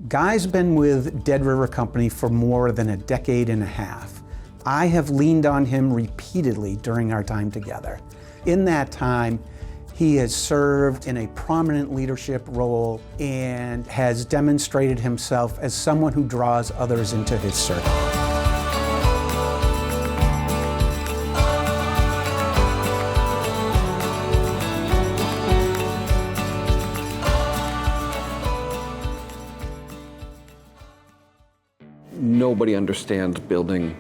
Guy's been with Dead River Company for more than a decade and a half. I have leaned on him repeatedly during our time together. In that time, he has served in a prominent leadership role and has demonstrated himself as someone who draws others into his circle. Nobody understands building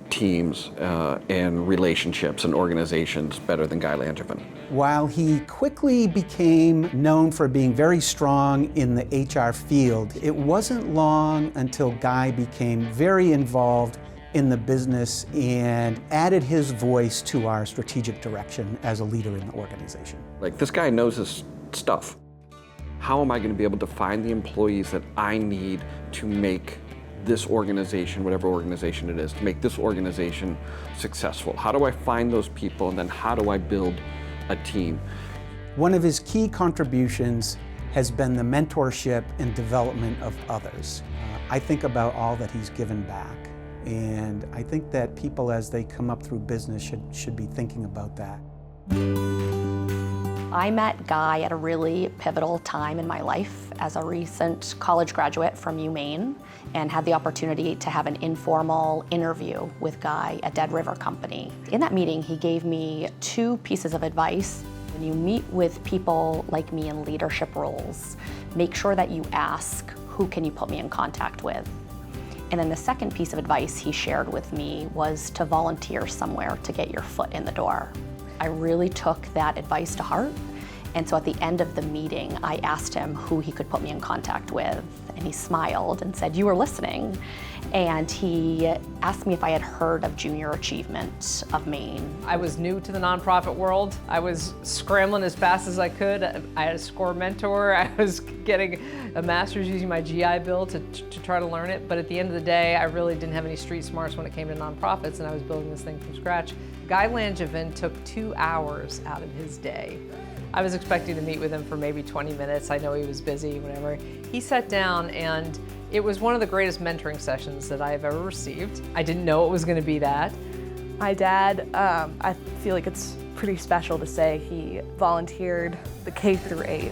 teams and relationships and organizations better than Guy Langevin. While he quickly became known for being very strong in the HR field, it wasn't long until Guy became very involved in the business and added his voice to our strategic direction as a leader in the organization. Like, this guy knows his stuff. How am I going to be able to find the employees that I need to make this organization, whatever organization it is, to make this organization successful? How do I find those people, and then how do I build a team? One of his key contributions has been the mentorship and development of others. I think about all that he's given back, and I think that people, as they come up through business, should be thinking about that. I met Guy at a really pivotal time in my life as a recent college graduate from Maine, and had the opportunity to have an informal interview with Guy at Dead River Company. In that meeting, he gave me 2 pieces of advice. When you meet with people like me in leadership roles, make sure that you ask, who can you put me in contact with? And then the second piece of advice he shared with me was to volunteer somewhere to get your foot in the door. I really took that advice to heart, and so at the end of the meeting, I asked him who he could put me in contact with, and he smiled and said, "You were listening." And he asked me if I had heard of Junior Achievement of Maine. I was new to the nonprofit world. I was scrambling as fast as I could. I had a SCORE mentor. I was getting a master's using my GI Bill to try to learn it. But at the end of the day, I really didn't have any street smarts when it came to nonprofits, and I was building this thing from scratch. Guy Langevin took 2 hours out of his day. I was expecting to meet with him for maybe 20 minutes. I know he was busy, whatever. He sat down, and it was one of the greatest mentoring sessions that I have ever received. I didn't know it was going to be that. My dad, I feel like it's pretty special to say he volunteered the K through 8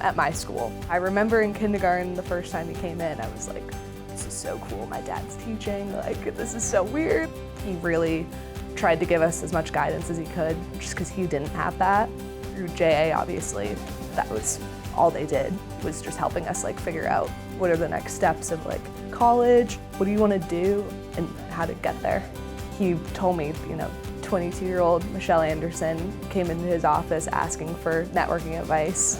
at my school. I remember in kindergarten, the first time he came in, I was like, this is so cool, my dad's teaching, like, this is so weird. He really tried to give us as much guidance as he could, just because he didn't have that. Through JA, obviously, that was all they did, was just helping us like figure out what are the next steps of like college, what do you want to do, and how to get there. He told me, 22-year-old Michelle Anderson came into his office asking for networking advice,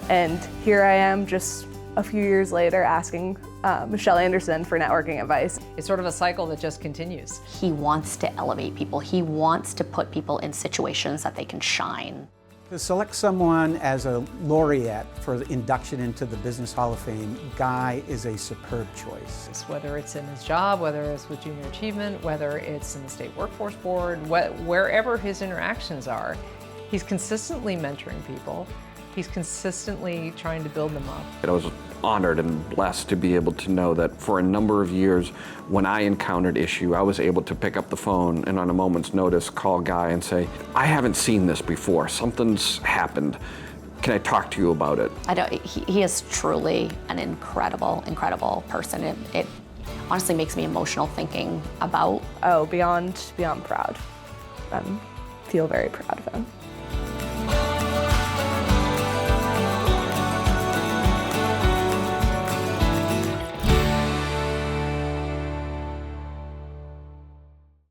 and here I am just a few years later asking Michelle Anderson for networking advice. It's sort of a cycle that just continues. He wants to elevate people. He wants to put people in situations that they can shine. To select someone as a laureate for induction into the Business Hall of Fame, Guy is a superb choice. Whether it's in his job, whether it's with Junior Achievement, whether it's in the State Workforce Board, wherever his interactions are, he's consistently mentoring people. He's consistently trying to build them up. I was honored and blessed to be able to know that for a number of years, when I encountered issue, I was able to pick up the phone and on a moment's notice call Guy and say, I haven't seen this before, something's happened. Can I talk to you about it? He is truly an incredible, incredible person. It honestly makes me emotional thinking about. Oh, beyond proud. I feel very proud of him.